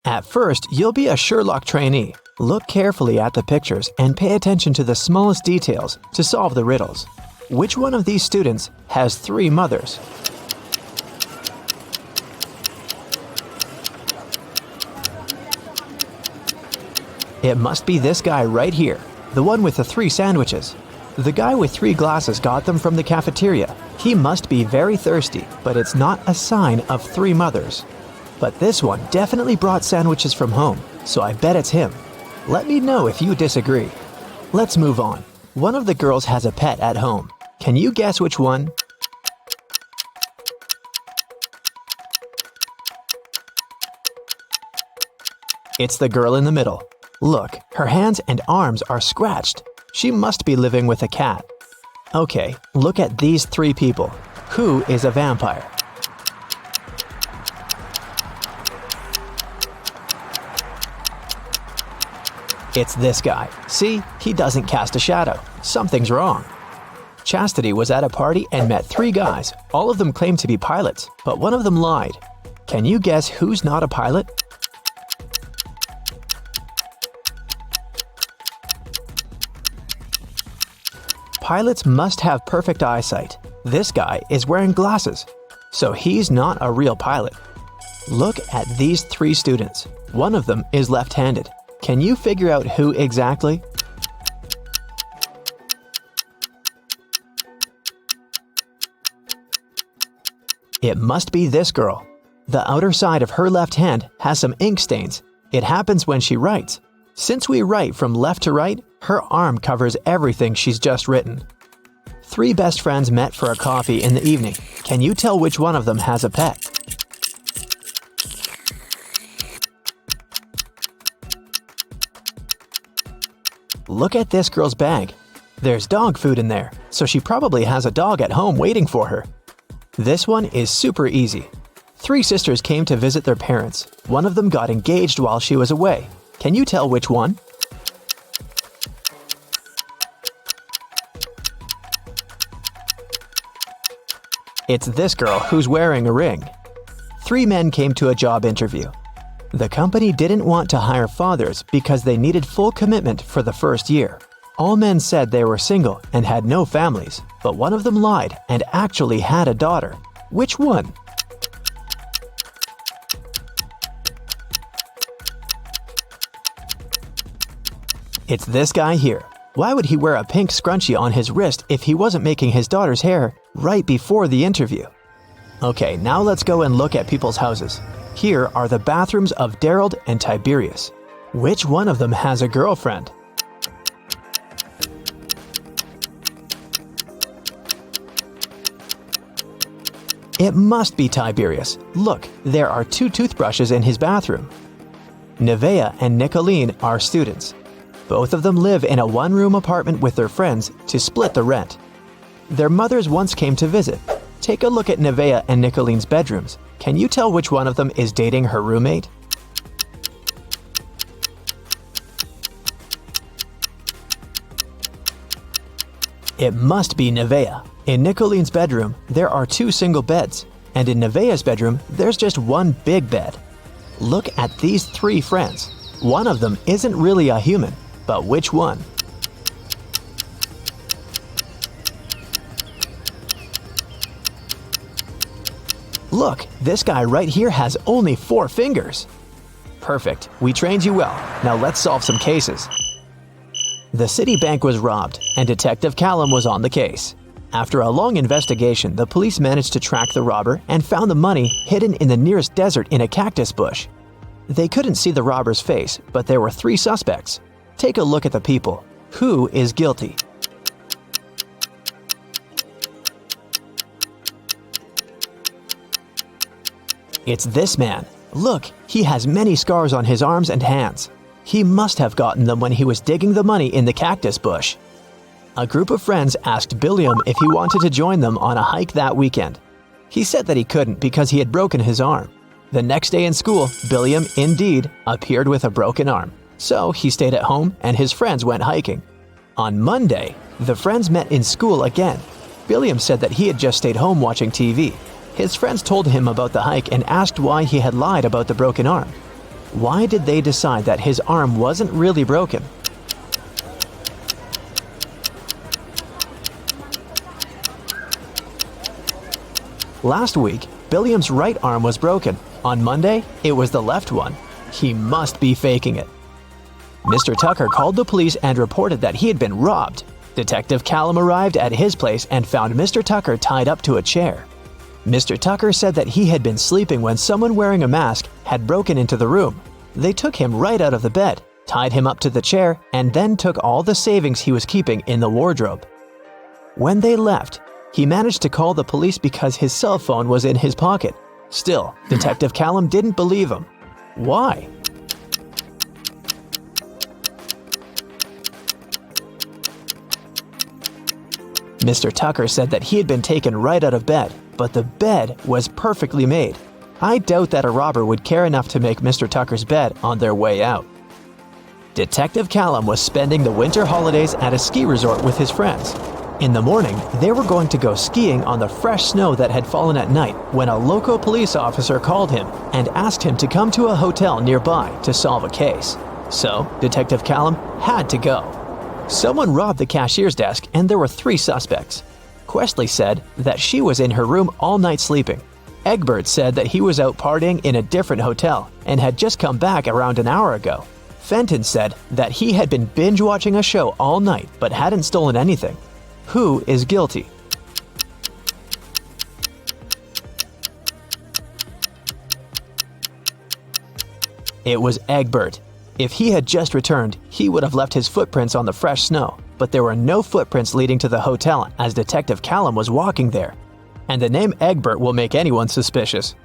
At first, you'll be a Sherlock trainee. Look carefully at the pictures and pay attention to the smallest details to solve the riddles. Which one of these students has 3 mothers? It must be this guy right here, the one with the 3 sandwiches. The guy with 3 glasses got them from the cafeteria. He must be very thirsty, but it's not a sign of 3 mothers. But this one definitely brought sandwiches from home, so I bet it's him. Let me know if you disagree. Let's move on. One of the girls has a pet at home. Can you guess which one? It's the girl in the middle. Look, her hands and arms are scratched. She must be living with a cat. Okay, look at these 3 people. Who is a vampire? It's this guy. See, he doesn't cast a shadow. Something's wrong. Chastity was at a party and met 3 guys. All of them claimed to be pilots, but one of them lied. Can you guess who's not a pilot? Pilots must have perfect eyesight. This guy is wearing glasses, so he's not a real pilot. Look at these 3 students. One of them is left-handed. Can you figure out who exactly? It must be this girl. The outer side of her left hand has some ink stains. It happens when she writes. Since we write from left to right, her arm covers everything she's just written. 3 best friends met for a coffee in the evening. Can you tell which one of them has a pet? Look at this girl's bag. There's dog food in there, so she probably has a dog at home waiting for her. This one is super easy. 3 sisters came to visit their parents. One of them got engaged while she was away. Can you tell which one? It's this girl who's wearing a ring. 3 men came to a job interview. The company didn't want to hire fathers because they needed full commitment for the first year. All men said they were single and had no families, but one of them lied and actually had a daughter. Which one? It's this guy here. Why would he wear a pink scrunchie on his wrist if he wasn't making his daughter's hair right before the interview? Okay, now let's go and look at people's houses. Here are the bathrooms of Daryl and Tiberius. Which one of them has a girlfriend? It must be Tiberius. Look, there are 2 toothbrushes in his bathroom. Nevaeh and Nicolene are students. Both of them live in a 1-room apartment with their friends to split the rent. Their mothers once came to visit. Take a look at Nevaeh and Nicolene's bedrooms. Can you tell which one of them is dating her roommate? It must be Nevaeh. In Nicolene's bedroom, there are 2 single beds, and in Nevaeh's bedroom, there's just 1 big bed. Look at these 3 friends. One of them isn't really a human, but which one? Look, this guy right here has only 4 fingers. Perfect, we trained you well. Now let's solve some cases. The city bank was robbed, and Detective Callum was on the case. After a long investigation, the police managed to track the robber and found the money hidden in the nearest desert in a cactus bush. They couldn't see the robber's face, but there were 3 suspects. Take a look at the people. Who is guilty? It's this man. Look, he has many scars on his arms and hands. He must have gotten them when he was digging the money in the cactus bush. A group of friends asked Billiam if he wanted to join them on a hike that weekend. He said that he couldn't because he had broken his arm. The next day in school, Billiam, indeed, appeared with a broken arm. So he stayed at home and his friends went hiking. On Monday, the friends met in school again. Billiam said that he had just stayed home watching TV. His friends told him about the hike and asked why he had lied about the broken arm. Why did they decide that his arm wasn't really broken? Last week, Billiam's right arm was broken. On Monday, it was the left one. He must be faking it. Mr. Tucker called the police and reported that he had been robbed. Detective Callum arrived at his place and found Mr. Tucker tied up to a chair. Mr. Tucker said that he had been sleeping when someone wearing a mask had broken into the room. They took him right out of the bed, tied him up to the chair, and then took all the savings he was keeping in the wardrobe. When they left, he managed to call the police because his cell phone was in his pocket. Still, Detective Callum didn't believe him. Why? Mr. Tucker said that he had been taken right out of bed, but the bed was perfectly made. I doubt that a robber would care enough to make Mr. Tucker's bed on their way out. Detective Callum was spending the winter holidays at a ski resort with his friends. In the morning, they were going to go skiing on the fresh snow that had fallen at night when a local police officer called him and asked him to come to a hotel nearby to solve a case. So, Detective Callum had to go. Someone robbed the cashier's desk and there were 3 suspects. Questley said that she was in her room all night sleeping. Egbert said that he was out partying in a different hotel and had just come back around an hour ago. Fenton said that he had been binge-watching a show all night but hadn't stolen anything. Who is guilty? It was Egbert. If he had just returned, he would have left his footprints on the fresh snow, but there were no footprints leading to the hotel as Detective Callum was walking there. And the name Egbert will make anyone suspicious.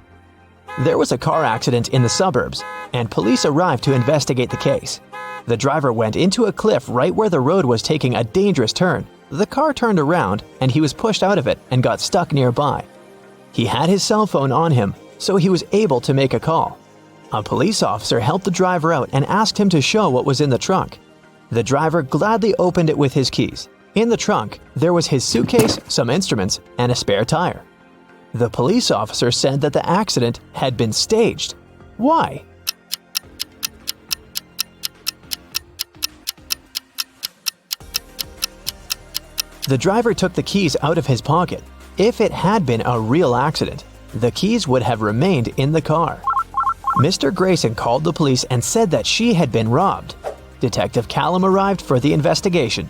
There was a car accident in the suburbs, and police arrived to investigate the case. The driver went into a cliff right where the road was taking a dangerous turn. The car turned around, and he was pushed out of it and got stuck nearby. He had his cell phone on him, so he was able to make a call. A police officer helped the driver out and asked him to show what was in the trunk. The driver gladly opened it with his keys. In the trunk, there was his suitcase, some instruments, and a spare tire. The police officer said that the accident had been staged. Why? The driver took the keys out of his pocket. If it had been a real accident, the keys would have remained in the car. Mr. Grayson called the police and said that she had been robbed. Detective Callum arrived for the investigation.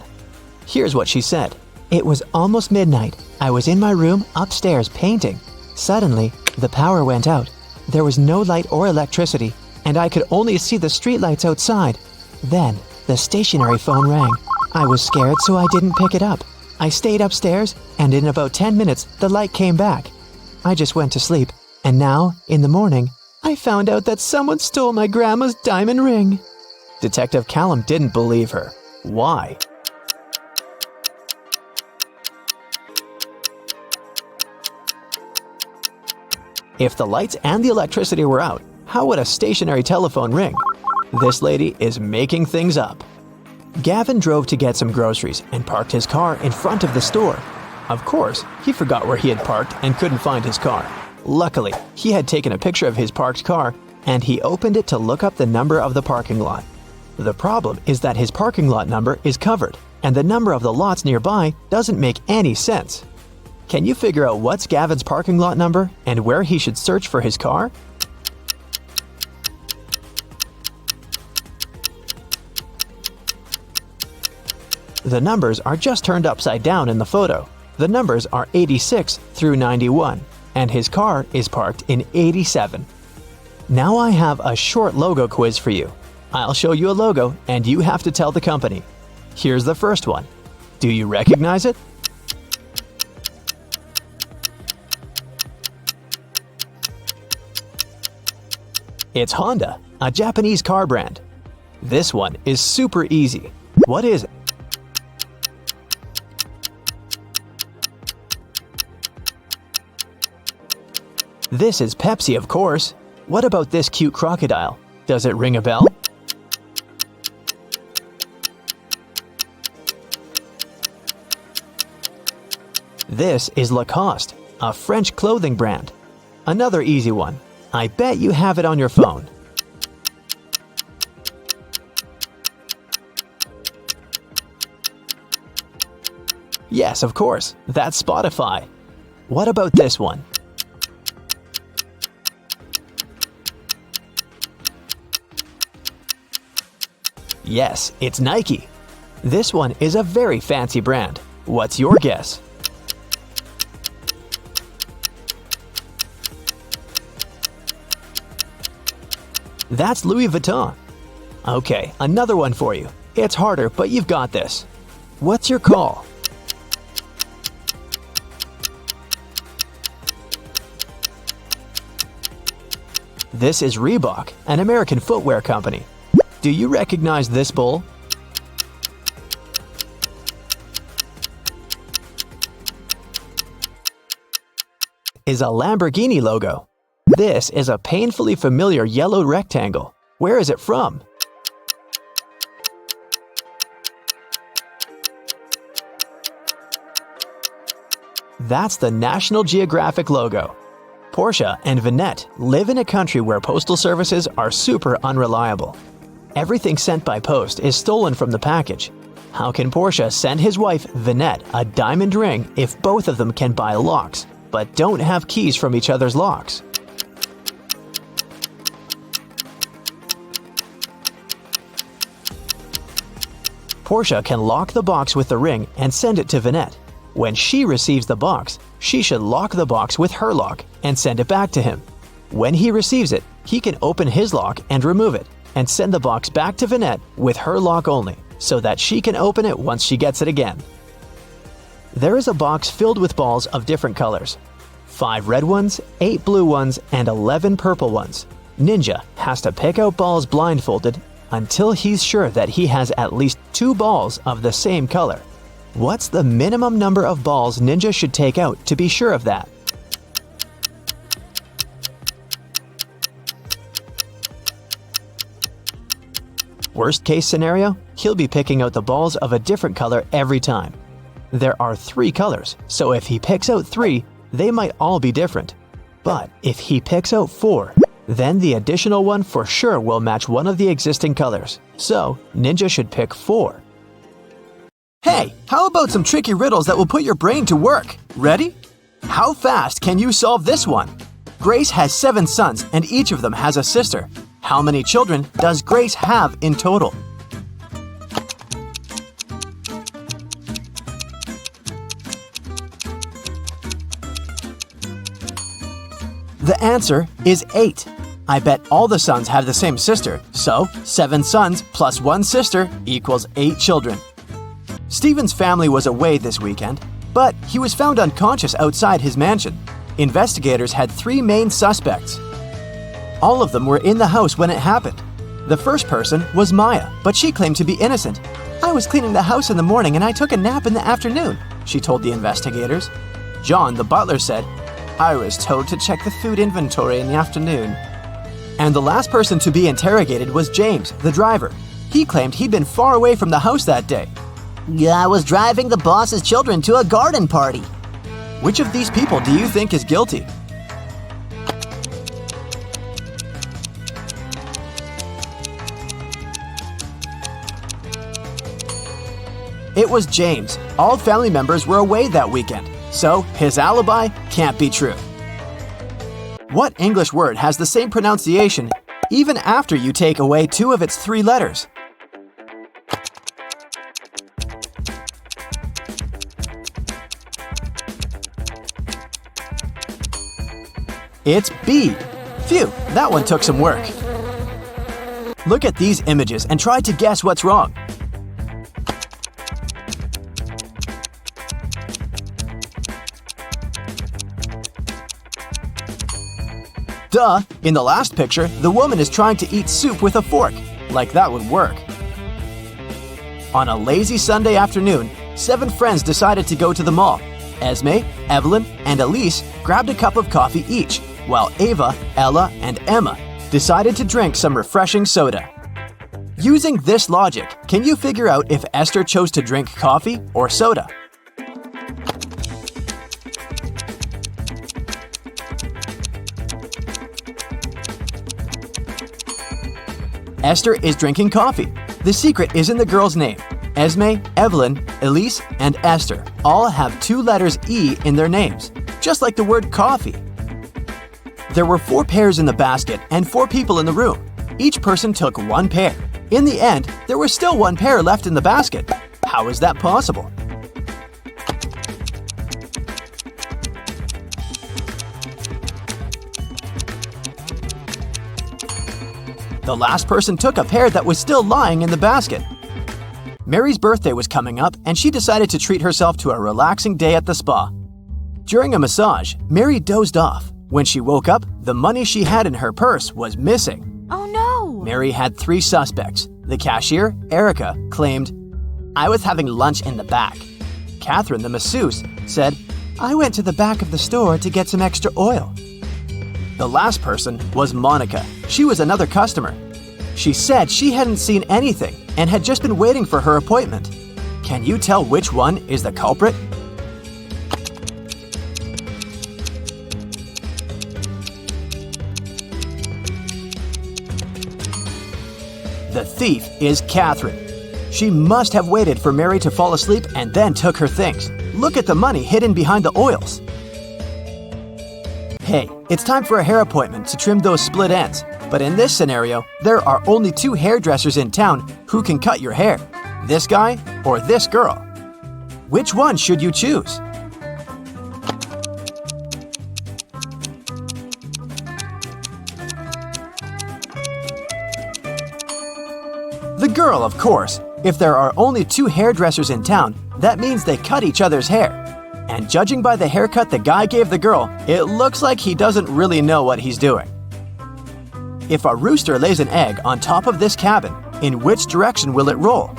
Here's what she said. It was almost midnight. I was in my room upstairs painting. Suddenly, the power went out. There was no light or electricity, and I could only see the streetlights outside. Then, the stationary phone rang. I was scared, so I didn't pick it up. I stayed upstairs, and in about 10 minutes, the light came back. I just went to sleep, and now, in the morning, I found out that someone stole my grandma's diamond ring. Detective Callum didn't believe her. Why? If the lights and the electricity were out, how would a stationary telephone ring? This lady is making things up. Gavin drove to get some groceries and parked his car in front of the store. Of course, he forgot where he had parked and couldn't find his car. Luckily, he had taken a picture of his parked car and he opened it to look up the number of the parking lot. The problem is that his parking lot number is covered and the number of the lots nearby doesn't make any sense. Can you figure out what's Gavin's parking lot number and where he should search for his car? The numbers are just turned upside down in the photo. The numbers are 86 through 91, and his car is parked in 87. Now I have a short logo quiz for you. I'll show you a logo, and you have to tell the company. Here's the first one. Do you recognize it? It's Honda, a Japanese car brand. This one is super easy. What is it? This is Pepsi, of course. What about this cute crocodile? Does it ring a bell? This is Lacoste, a French clothing brand. Another easy one. I bet you have it on your phone. Yes, of course. That's Spotify. What about this one? Yes, it's Nike. This one is a very fancy brand. What's your guess? That's Louis Vuitton. Okay, another one for you. It's harder, but you've got this. What's your call? This is Reebok, an American footwear company. Do you recognize this bull? Is a Lamborghini logo. This is a painfully familiar yellow rectangle. Where is it from? That's the National Geographic logo. Portia and Vinette live in a country where postal services are super unreliable. Everything sent by post is stolen from the package. How can Portia send his wife, Vinette, a diamond ring if both of them can buy locks, but don't have keys from each other's locks? Portia can lock the box with the ring and send it to Vinette. When she receives the box, she should lock the box with her lock and send it back to him. When he receives it, he can open his lock and remove it, and send the box back to Vinette with her lock only, so that she can open it once she gets it again. There is a box filled with balls of different colors. 5 red ones, 8 blue ones, and 11 purple ones. Ninja has to pick out balls blindfolded until he's sure that he has at least 2 balls of the same color. What's the minimum number of balls Ninja should take out to be sure of that? Worst case scenario, he'll be picking out the balls of a different color every time. There are 3 colors, so if he picks out 3, they might all be different. But if he picks out 4, then the additional one for sure will match one of the existing colors. So, Ninja should pick 4. Hey, how about some tricky riddles that will put your brain to work? Ready? How fast can you solve this one? Grace has 7 sons and each of them has a sister. How many children does Grace have in total? The answer is 8. I bet all the sons have the same sister, so 7 sons plus 1 sister equals 8 children. Stephen's family was away this weekend, but he was found unconscious outside his mansion. Investigators had 3 main suspects. All of them were in the house when it happened. The first person was Maya, but she claimed to be innocent. "I was cleaning the house in the morning and I took a nap in the afternoon," she told the investigators. John, the butler, said, "I was told to check the food inventory in the afternoon." And the last person to be interrogated was James, the driver. He claimed he'd been far away from the house that day. "I was driving the boss's children to a garden party." Which of these people do you think is guilty? It was James. All family members were away that weekend, so his alibi can't be true. What English word has the same pronunciation even after you take away 2 of its 3 letters? It's B. Phew, that one took some work. Look at these images and try to guess what's wrong. Duh! In the last picture, the woman is trying to eat soup with a fork. Like that would work. On a lazy Sunday afternoon, 7 friends decided to go to the mall. Esme, Evelyn, and Elise grabbed a cup of coffee each, while Ava, Ella, and Emma decided to drink some refreshing soda. Using this logic, can you figure out if Esther chose to drink coffee or soda? Esther is drinking coffee. The secret is in the girl's name. Esme, Evelyn, Elise, and Esther all have 2 letters E in their names, just like the word coffee. There were 4 pears in the basket and 4 people in the room. Each person took 1 pear. In the end, there was still 1 pear left in the basket. How is that possible? The last person took a pear that was still lying in the basket. Mary's birthday was coming up, and she decided to treat herself to a relaxing day at the spa. During a massage, Mary dozed off. When she woke up, the money she had in her purse was missing. Oh no! Mary had 3 suspects. The cashier, Erica, claimed, "I was having lunch in the back." Catherine, the masseuse, said, "I went to the back of the store to get some extra oil." The last person was Monica. She was another customer. She said she hadn't seen anything and had just been waiting for her appointment. Can you tell which one is the culprit? The thief is Catherine. She must have waited for Mary to fall asleep and then took her things. Look at the money hidden behind the oils. Hey, it's time for a hair appointment to trim those split ends. But in this scenario, there are only 2 hairdressers in town who can cut your hair. This guy or this girl. Which one should you choose? The girl, of course. If there are only 2 hairdressers in town, that means they cut each other's hair. And judging by the haircut the guy gave the girl, it looks like he doesn't really know what he's doing. If a rooster lays an egg on top of this cabin, in which direction will it roll?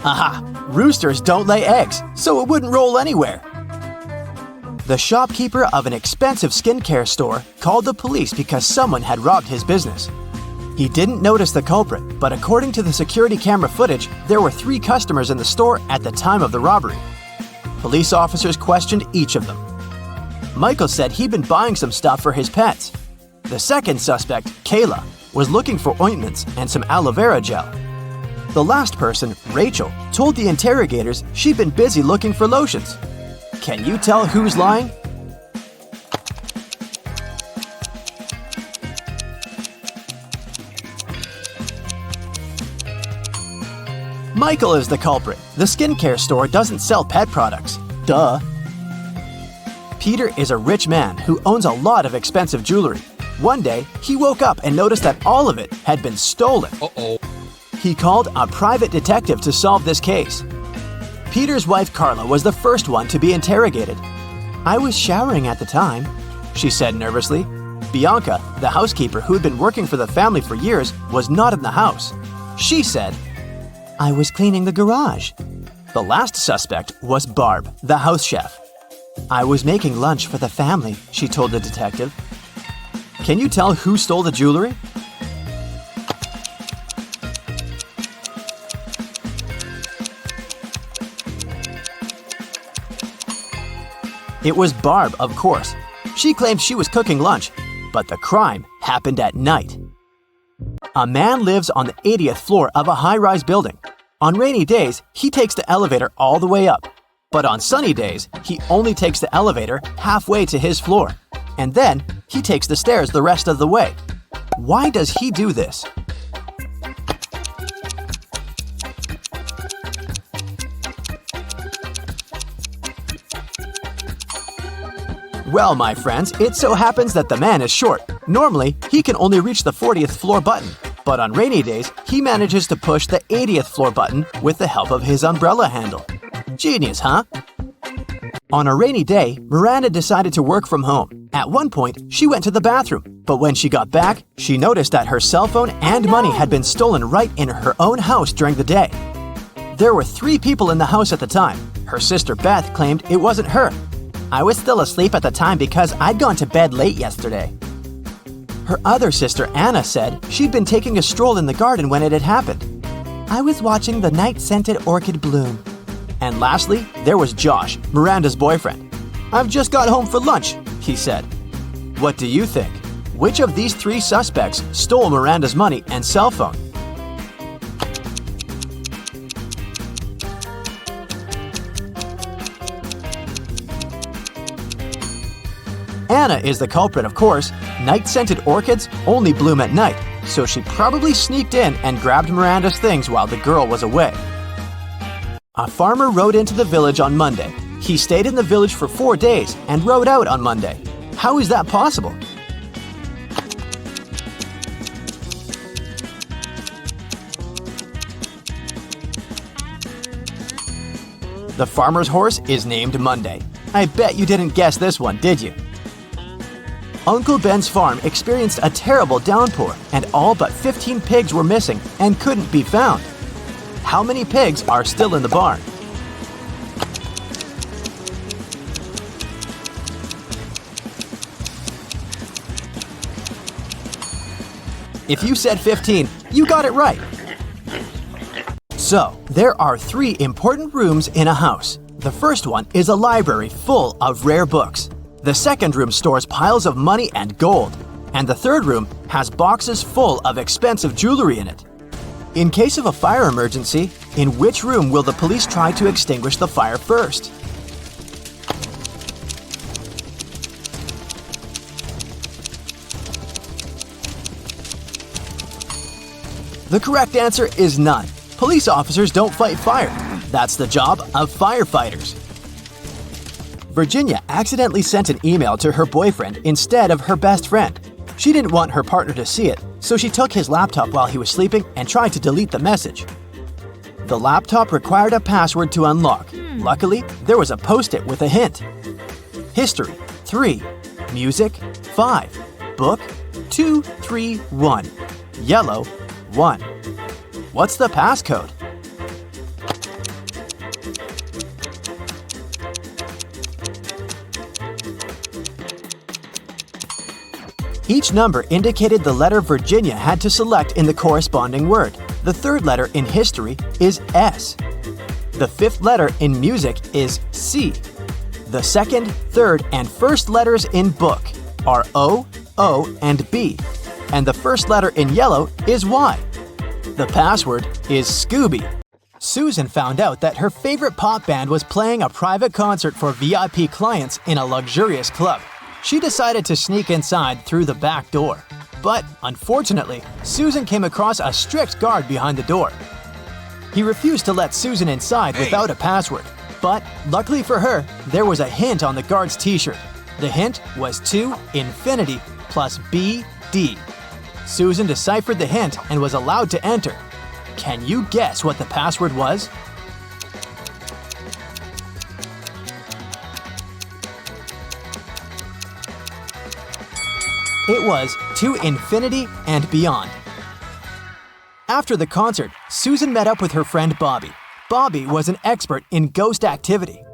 Aha! Roosters don't lay eggs, so it wouldn't roll anywhere. The shopkeeper of an expensive skincare store called the police because someone had robbed his business. He didn't notice the culprit, but according to the security camera footage, there were 3 customers in the store at the time of the robbery. Police officers questioned each of them. Michael said he'd been buying some stuff for his pets. The second suspect, Kayla, was looking for ointments and some aloe vera gel. The last person, Rachel, told the interrogators she'd been busy looking for lotions. Can you tell who's lying? Michael is the culprit. The skincare store doesn't sell pet products. Duh. Peter is a rich man who owns a lot of expensive jewelry. One day, he woke up and noticed that all of it had been stolen. Uh-oh. He called a private detective to solve this case. Peter's wife Carla was the first one to be interrogated. "I was showering at the time," she said nervously. Bianca, the housekeeper who had been working for the family for years, was not in the house. She said, "I was cleaning the garage." The last suspect was Barb, the house chef. "I was making lunch for the family," she told the detective. Can you tell who stole the jewelry? It was Barb, of course. She claimed she was cooking lunch, but the crime happened at night. A man lives on the 80th floor of a high-rise building. On rainy days, he takes the elevator all the way up. But on sunny days, he only takes the elevator halfway to his floor. And then, he takes the stairs the rest of the way. Why does he do this? Well, my friends, it so happens that the man is short. Normally, he can only reach the 40th floor button. But on rainy days, he manages to push the 80th floor button with the help of his umbrella handle. Genius, huh? On a rainy day, Miranda decided to work from home. At one point, she went to the bathroom. But when she got back, she noticed that her cell phone and money had been stolen right in her own house during the day. There were 3 people in the house at the time. Her sister Beth claimed it wasn't her. "I was still asleep at the time because I'd gone to bed late yesterday." Her other sister Anna said she'd been taking a stroll in the garden when it had happened. "I was watching the night-scented orchid bloom." And lastly, there was Josh, Miranda's boyfriend. "I've just got home for lunch. he said. What do you think? Which of these three suspects stole Miranda's money and cell phone? Anna is the culprit, of course. Night-scented orchids only bloom at night, so she probably sneaked in and grabbed Miranda's things while the girl was away. A farmer rode into the village on Monday. He stayed in the village for 4 days and rode out on Monday. How is that possible? The farmer's horse is named Monday. I bet you didn't guess this one, did you? Uncle Ben's farm experienced a terrible downpour, and all but 15 pigs were missing and couldn't be found. How many pigs are still in the barn? If you said 15, you got it right. So, there are 3 important rooms in a house. The first one is a library full of rare books. The second room stores piles of money and gold. And the third room has boxes full of expensive jewelry in it. In case of a fire emergency, in which room will the police try to extinguish the fire first? The correct answer is none. Police officers don't fight fire. That's the job of firefighters. Virginia accidentally sent an email to her boyfriend instead of her best friend. She didn't want her partner to see it, so she took his laptop while he was sleeping and tried to delete the message. The laptop required a password to unlock. Luckily, there was a post-it with a hint. History, 3. Music, 5. Book, 2, 3, 1. Yellow, 1. What's the passcode? Each number indicated the letter Virginia had to select in the corresponding word. The third letter in history is S. The fifth letter in music is C. The second, third, and first letters in book are O, O, and B. And the first letter in yellow is Y. The password is Scooby. Susan found out that her favorite pop band was playing a private concert for VIP clients in a luxurious club. She decided to sneak inside through the back door. But, unfortunately, Susan came across a strict guard behind the door. He refused to let Susan inside without a password. But, luckily for her, there was a hint on the guard's t-shirt. The hint was to infinity plus BD. Susan deciphered the hint and was allowed to enter. Can you guess what the password was? It was to infinity and beyond. After the concert, Susan met up with her friend Bobby. Bobby was an expert in ghost activity.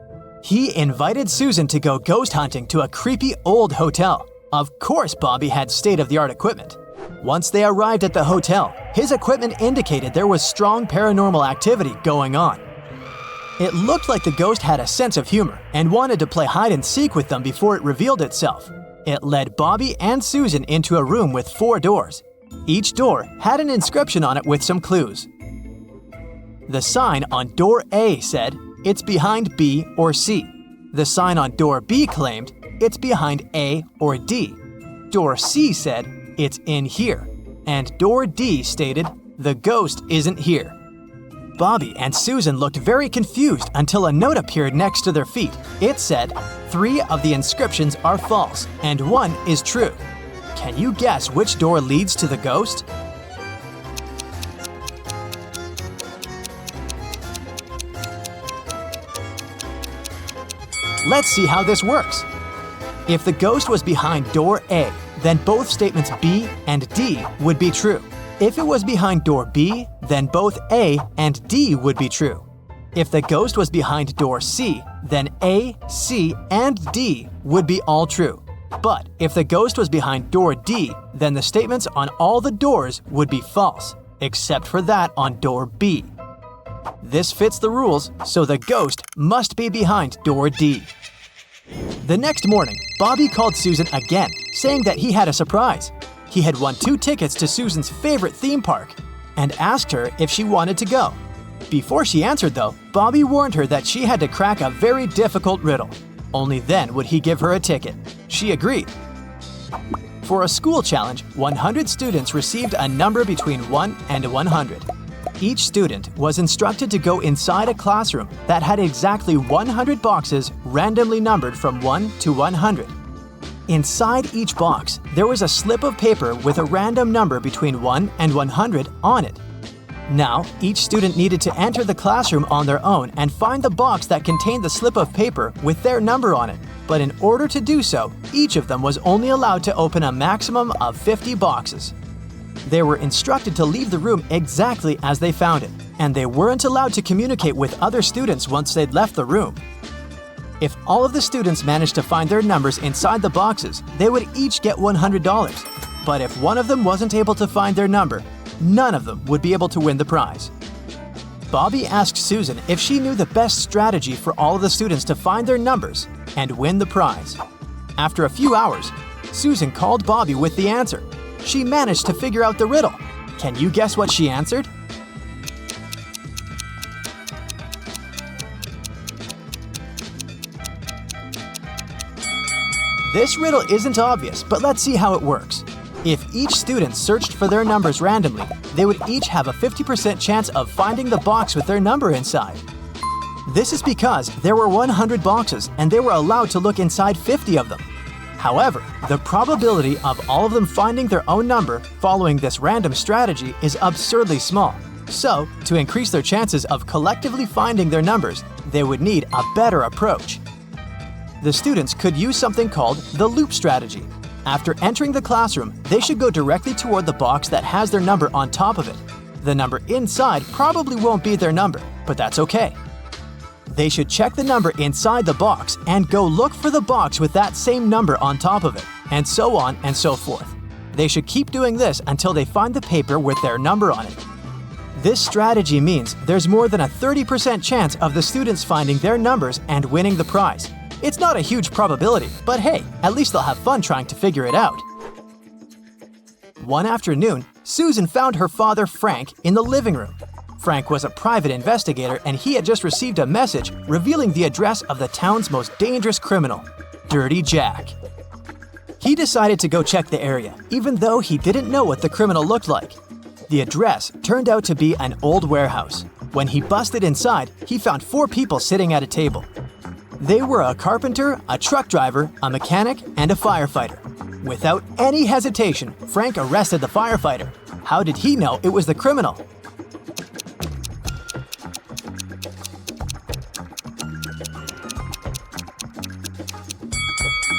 He invited Susan to go ghost hunting to a creepy old hotel. Of course, Bobby had state-of-the-art equipment. Once they arrived at the hotel, his equipment indicated there was strong paranormal activity going on. It looked like the ghost had a sense of humor and wanted to play hide-and-seek with them before it revealed itself. It led Bobby and Susan into a room with 4 doors. Each door had an inscription on it with some clues. The sign on door A said, "It's behind B or C." The sign on door B claimed, "It's behind A or D." Door C said, "It's in here." And door D stated, "The ghost isn't here." Bobby and Susan looked very confused until a note appeared next to their feet. It said, 3 of the inscriptions are false and 1 is true. Can you guess which door leads to the ghost? Let's see how this works. If the ghost was behind door A, then both statements B and D would be true. If it was behind door B, then both A and D would be true. If the ghost was behind door C, then A, C, and D would be all true. But if the ghost was behind door D, then the statements on all the doors would be false, except for that on door B. This fits the rules, so the ghost must be behind door D. The next morning, Bobby called Susan again, saying that he had a surprise. He had won 2 tickets to Susan's favorite theme park and asked her if she wanted to go. Before she answered though, Bobby warned her that she had to crack a very difficult riddle. Only then would he give her a ticket. She agreed. For a school challenge, 100 students received a number between 1 and 100. Each student was instructed to go inside a classroom that had exactly 100 boxes randomly numbered from 1 to 100. Inside each box, there was a slip of paper with a random number between 1 and 100 on it. Now, each student needed to enter the classroom on their own and find the box that contained the slip of paper with their number on it. But in order to do so, each of them was only allowed to open a maximum of 50 boxes. They were instructed to leave the room exactly as they found it, and they weren't allowed to communicate with other students once they'd left the room. If all of the students managed to find their numbers inside the boxes, they would each get $100. But if one of them wasn't able to find their number, none of them would be able to win the prize. Bobby asked Susan if she knew the best strategy for all of the students to find their numbers and win the prize. After a few hours, Susan called Bobby with the answer. She managed to figure out the riddle. Can you guess what she answered? This riddle isn't obvious, but let's see how it works. If each student searched for their numbers randomly, they would each have a 50% chance of finding the box with their number inside. This is because there were 100 boxes and they were allowed to look inside 50 of them. However, the probability of all of them finding their own number following this random strategy is absurdly small. So, to increase their chances of collectively finding their numbers, they would need a better approach. The students could use something called the loop strategy. After entering the classroom, they should go directly toward the box that has their number on top of it. The number inside probably won't be their number, but that's okay. They should check the number inside the box and go look for the box with that same number on top of it, and so on and so forth. They should keep doing this until they find the paper with their number on it. This strategy means there's more than a 30% chance of the students finding their numbers and winning the prize. It's not a huge probability, but hey, at least they'll have fun trying to figure it out. One afternoon, Susan found her father Frank in the living room. Frank was a private investigator and he had just received a message revealing the address of the town's most dangerous criminal, Dirty Jack. He decided to go check the area, even though he didn't know what the criminal looked like. The address turned out to be an old warehouse. When he busted inside, he found 4 people sitting at a table. They were a carpenter, a truck driver, a mechanic, and a firefighter. Without any hesitation, Frank arrested the firefighter. How did he know it was the criminal?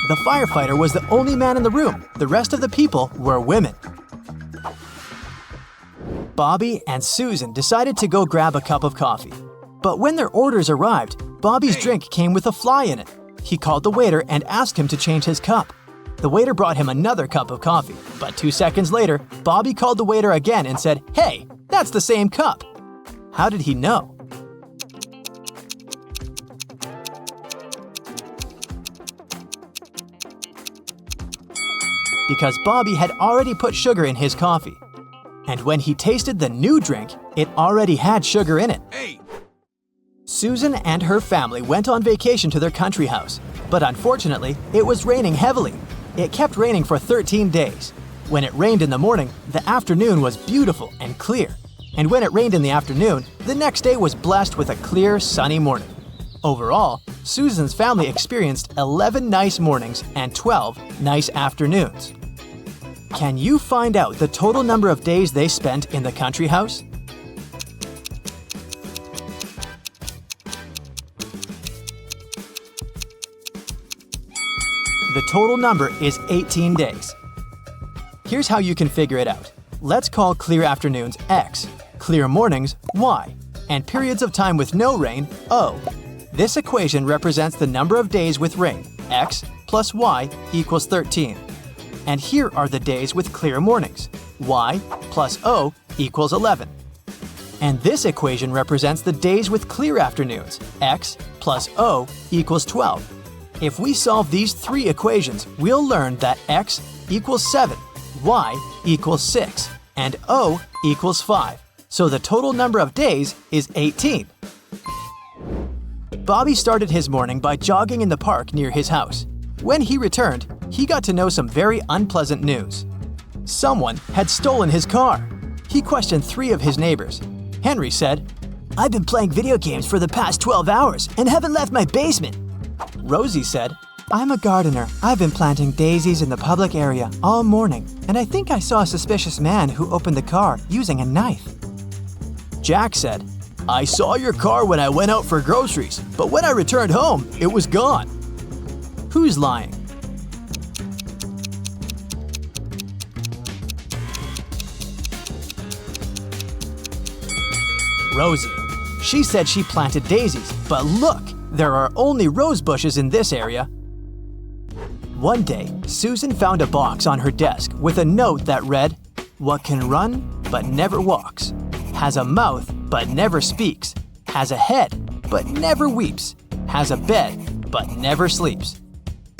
The firefighter was the only man in the room. The rest of the people were women. Bobby and Susan decided to go grab a cup of coffee. But when their orders arrived, Bobby's drink came with a fly in it. He called the waiter and asked him to change his cup. The waiter brought him another cup of coffee, but 2 seconds later, Bobby called the waiter again and said, "Hey, that's the same cup." How did he know? Because Bobby had already put sugar in his coffee. And when he tasted the new drink, it already had sugar in it. Susan and her family went on vacation to their country house, but unfortunately, it was raining heavily. It kept raining for 13 days. When it rained in the morning, the afternoon was beautiful and clear. And when it rained in the afternoon, the next day was blessed with a clear, sunny morning. Overall, Susan's family experienced 11 nice mornings and 12 nice afternoons. Can you find out the total number of days they spent in the country house? The total number is 18 days. Here's how you can figure it out. Let's call clear afternoons X, clear mornings Y, and periods of time with no rain O. This equation represents the number of days with rain, X plus Y equals 13. And here are the days with clear mornings, Y plus O equals 11. And this equation represents the days with clear afternoons, X plus O equals 12. If we solve these 3 equations, we'll learn that x equals 7, y equals 6, and o equals 5. So the total number of days is 18. Bobby started his morning by jogging in the park near his house. When he returned, he got to know some very unpleasant news. Someone had stolen his car. He questioned 3 of his neighbors. Henry said, I've been playing video games for the past 12 hours and haven't left my basement. Rosie said, I'm a gardener. I've been planting daisies in the public area all morning, and I think I saw a suspicious man who opened the car using a knife. Jack said, I saw your car when I went out for groceries, but when I returned home, it was gone. Who's lying? Rosie. She said she planted daisies, but look, there are only rose bushes in this area. One day, Susan found a box on her desk with a note that read, What can run but never walks, has a mouth but never speaks, has a head but never weeps, has a bed but never sleeps.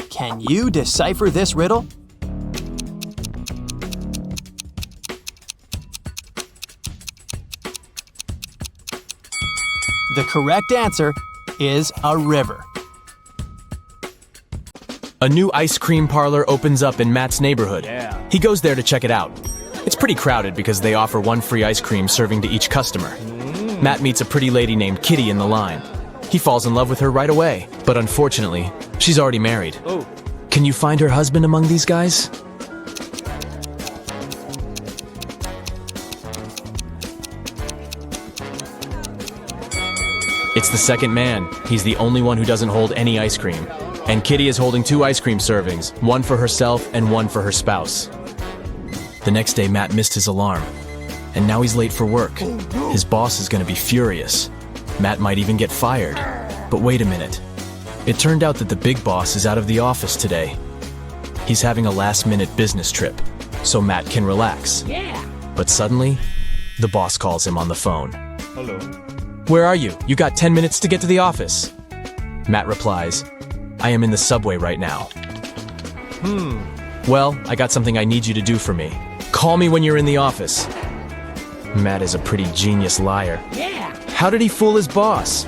Can you decipher this riddle? The correct answer is a river. A new ice cream parlor opens up in Matt's neighborhood. He goes there to check it out. It's pretty crowded because they offer 1 free ice cream serving to each customer. Matt meets a pretty lady named Kitty in the line. He falls in love with her right away, but unfortunately, she's already married. Can you find her husband among these guys? It's the second man. He's the only one who doesn't hold any ice cream. And Kitty is holding 2 ice cream servings, 1 for herself and 1 for her spouse. The next day, Matt missed his alarm. And now he's late for work. His boss is going to be furious. Matt might even get fired. But wait a minute. It turned out that the big boss is out of the office today. He's having a last-minute business trip, so Matt can relax. But suddenly, the boss calls him on the phone. Hello. Where are you? You got 10 minutes to get to the office. Matt replies, I am in the subway right now. Well, I got something I need you to do for me. Call me when you're in the office. Matt is a pretty genius liar. How did he fool his boss?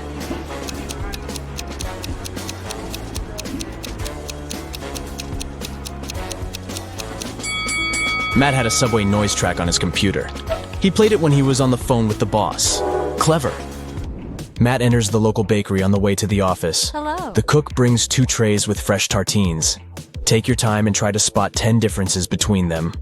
Matt had a subway noise track on his computer. He played it when he was on the phone with the boss. Clever. Matt enters the local bakery on the way to the office. Hello. The cook brings 2 trays with fresh tartines. Take your time and try to spot 10 differences between them.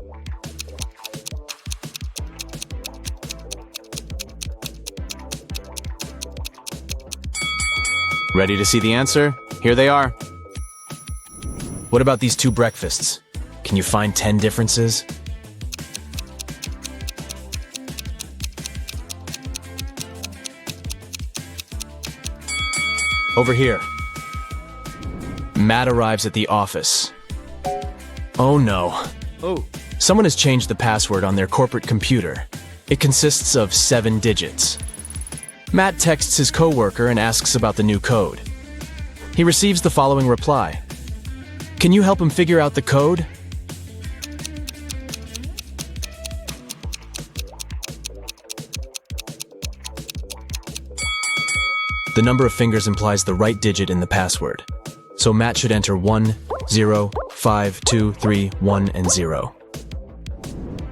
Ready to see the answer? Here they are. What about these 2 breakfasts? Can you find 10 differences? Over here. Matt arrives at the office. Oh no. Someone has changed the password on their corporate computer. It consists of 7 digits. Matt texts his coworker and asks about the new code. He receives the following reply. Can you help him figure out the code? The number of fingers implies the right digit in the password. So Matt should enter 1, 0, 5, 2, 3, 1, and 0.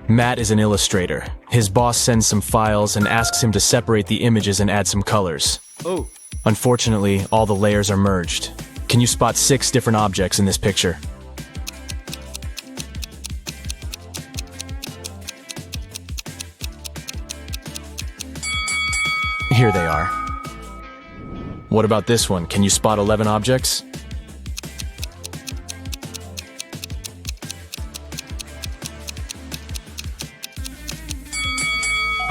Matt is an illustrator. His boss sends some files and asks him to separate the images and add some colors. Unfortunately, all the layers are merged. Can you spot 6 different objects in this picture? Here they are. What about this one? Can you spot 11 objects?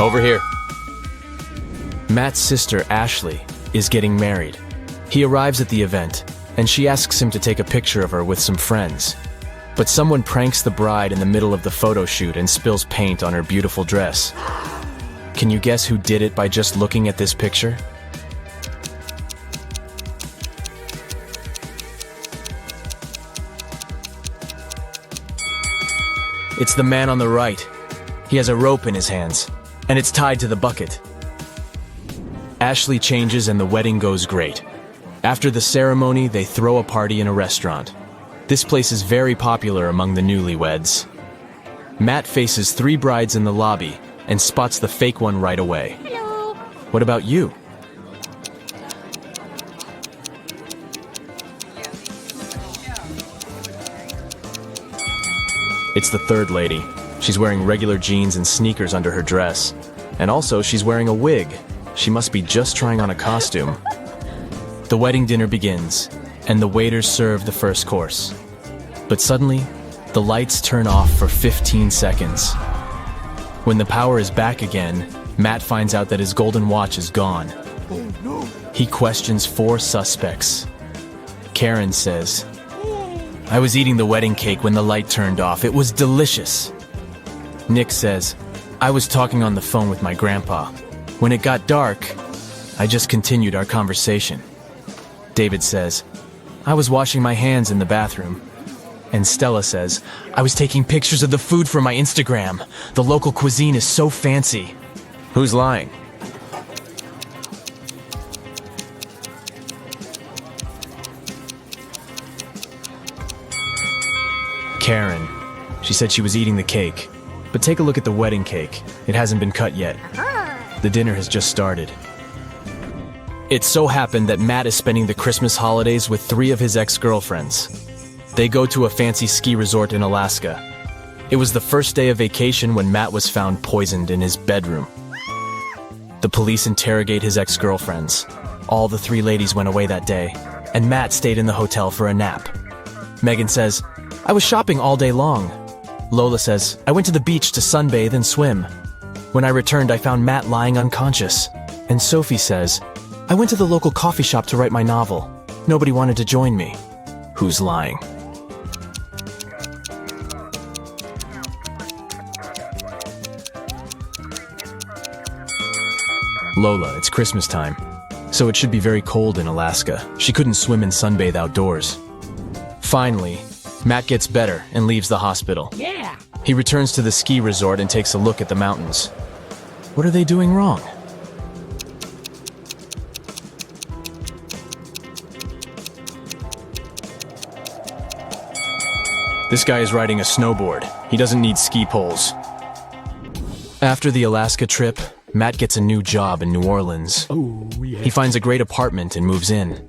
Over here. Matt's sister, Ashley, is getting married. He arrives at the event, and she asks him to take a picture of her with some friends. But someone pranks the bride in the middle of the photo shoot and spills paint on her beautiful dress. Can you guess who did it by just looking at this picture? It's the man on the right. He has a rope in his hands, and it's tied to the bucket. Ashley changes and the wedding goes great. After the ceremony, they throw a party in a restaurant. This place is very popular among the newlyweds. Matt faces 3 brides in the lobby and spots the fake one right away. Hello. What about you? It's the third lady. She's wearing regular jeans and sneakers under her dress. And also, she's wearing a wig. She must be just trying on a costume. The wedding dinner begins, and the waiters serve the first course. But suddenly, the lights turn off for 15 seconds. When the power is back again, Matt finds out that his golden watch is gone. Oh no. He questions 4 suspects. Karen says, "I was eating the wedding cake when the light turned off. It was delicious." Nick says, "I was talking on the phone with my grandpa. When it got dark, I just continued our conversation." David says, "I was washing my hands in the bathroom." And Stella says, "I was taking pictures of the food for my Instagram. The local cuisine is so fancy." Who's lying? Karen. She said she was eating the cake. But take a look at the wedding cake. It hasn't been cut yet. The dinner has just started. It so happened that Matt is spending the Christmas holidays with 3 of his ex-girlfriends. They go to a fancy ski resort in Alaska. It was the first day of vacation when Matt was found poisoned in his bedroom. The police interrogate his ex-girlfriends. All the 3 ladies went away that day, and Matt stayed in the hotel for a nap. Megan says, "I was shopping all day long." Lola says, "I went to the beach to sunbathe and swim. When I returned, I found Matt lying unconscious." And Sophie says, "I went to the local coffee shop to write my novel. Nobody wanted to join me." Who's lying? Lola, it's Christmas time, so it should be very cold in Alaska. She couldn't swim and sunbathe outdoors. Finally, Matt gets better and leaves the hospital. Yeah. He returns to the ski resort and takes a look at the mountains. What are they doing wrong? This guy is riding a snowboard. He doesn't need ski poles. After the Alaska trip, Matt gets a new job in New Orleans. Oh, yeah. He finds a great apartment and moves in.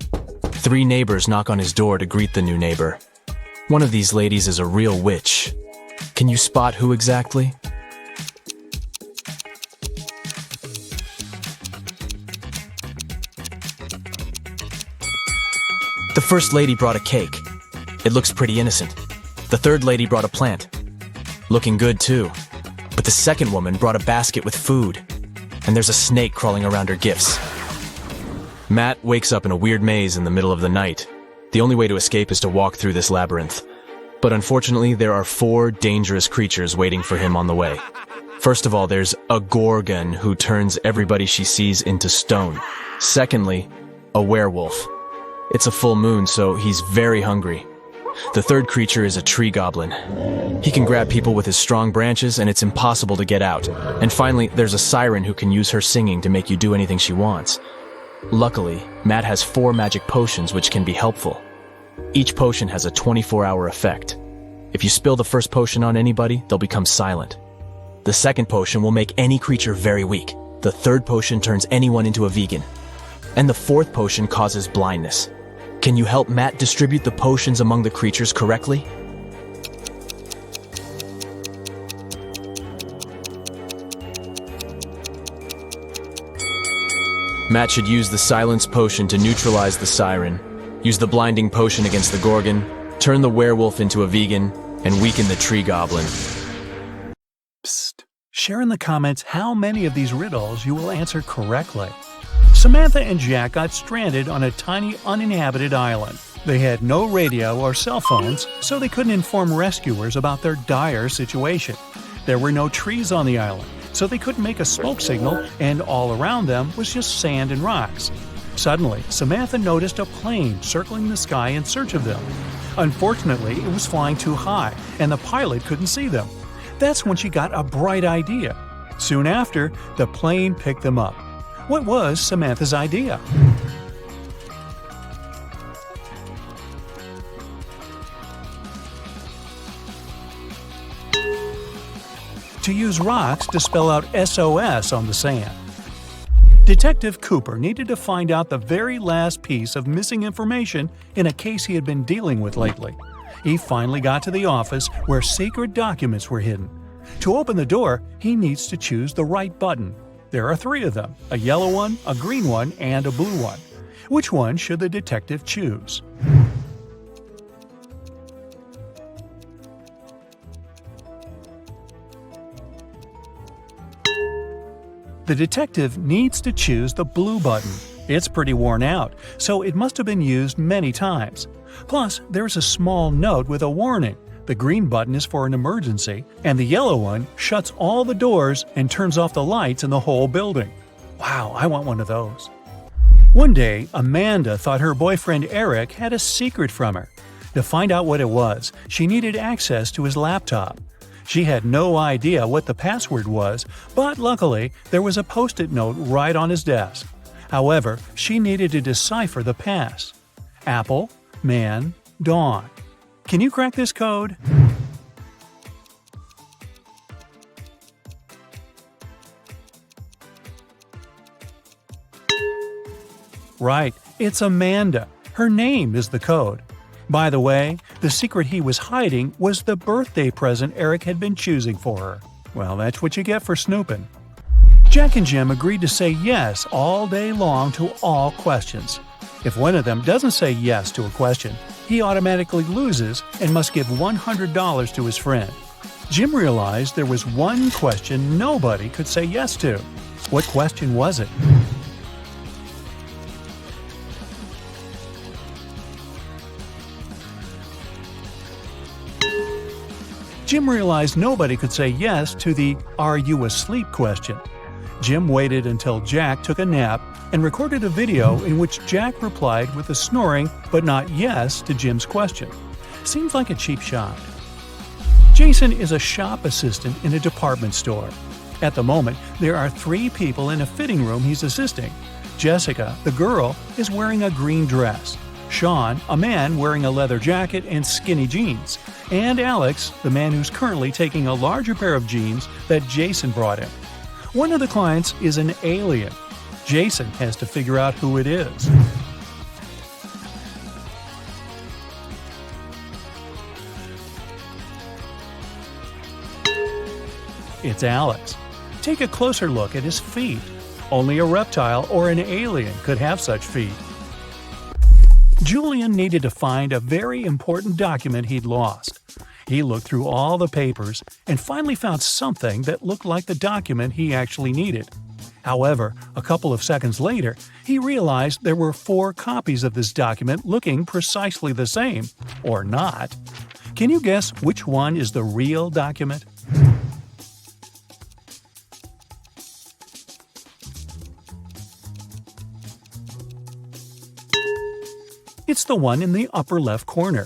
3 neighbors knock on his door to greet the new neighbor. One of these ladies is a real witch. Can you spot who exactly? The first lady brought a cake. It looks pretty innocent. The third lady brought a plant. Looking good too. But the second woman brought a basket with food. And there's a snake crawling around her gifts. Matt wakes up in a weird maze in the middle of the night. The only way to escape is to walk through this labyrinth. But unfortunately, there are 4 dangerous creatures waiting for him on the way. First of all, there's a gorgon who turns everybody she sees into stone. Secondly, a werewolf. It's a full moon, so he's very hungry. The third creature is a tree goblin. He can grab people with his strong branches, and it's impossible to get out. And finally, there's a siren who can use her singing to make you do anything she wants. Luckily, Matt has 4 magic potions which can be helpful. Each potion has a 24-hour effect. If you spill the first potion on anybody, they'll become silent. The second potion will make any creature very weak. The third potion turns anyone into a vegan. And the fourth potion causes blindness. Can you help Matt distribute the potions among the creatures correctly? Matt should use the silence potion to neutralize the siren, use the blinding potion against the gorgon, turn the werewolf into a vegan, and weaken the tree goblin. Psst. Share in the comments how many of these riddles you will answer correctly. Samantha and Jack got stranded on a tiny uninhabited island. They had no radio or cell phones, so they couldn't inform rescuers about their dire situation. There were no trees on the island, so they couldn't make a smoke signal, and all around them was just sand and rocks. Suddenly, Samantha noticed a plane circling the sky in search of them. Unfortunately, it was flying too high, and the pilot couldn't see them. That's when she got a bright idea. Soon after, the plane picked them up. What was Samantha's idea? To use rocks to spell out SOS on the sand. Detective Cooper needed to find out the very last piece of missing information in a case he had been dealing with lately. He finally got to the office where secret documents were hidden. To open the door, he needs to choose the right button. There are 3 of them, a yellow one, a green one, and a blue one. Which one should the detective choose? The detective needs to choose the blue button. It's pretty worn out, so it must have been used many times. Plus, there's a small note with a warning. The green button is for an emergency, and the yellow one shuts all the doors and turns off the lights in the whole building. Wow, I want one of those. One day, Amanda thought her boyfriend Eric had a secret from her. To find out what it was, she needed access to his laptop. She had no idea what the password was, but luckily, there was a post-it note right on his desk. However, she needed to decipher the pass. Apple, man, dawn. Can you crack this code? Right, it's Amanda. Her name is the code. By the way, the secret he was hiding was the birthday present Eric had been choosing for her. Well, that's what you get for snooping. Jack and Jim agreed to say yes all day long to all questions. If one of them doesn't say yes to a question, he automatically loses and must give $100 to his friend. Jim realized there was one question nobody could say yes to. What question was it? Jim realized nobody could say yes to the "Are you asleep?" question. Jim waited until Jack took a nap and recorded a video in which Jack replied with a snoring but not yes to Jim's question. Seems like a cheap shot. Jason is a shop assistant in a department store. At the moment, there are 3 people in a fitting room he's assisting. Jessica, the girl, is wearing a green dress. Sean, a man wearing a leather jacket and skinny jeans. And Alex, the man who's currently taking a larger pair of jeans that Jason brought him. One of the clients is an alien. Jason has to figure out who it is. It's Alex. Take a closer look at his feet. Only a reptile or an alien could have such feet. Julian needed to find a very important document he'd lost. He looked through all the papers and finally found something that looked like the document he actually needed. However, a couple of seconds later, he realized there were 4 copies of this document looking precisely the same, or not. Can you guess which one is the real document? It's the one in the upper left corner.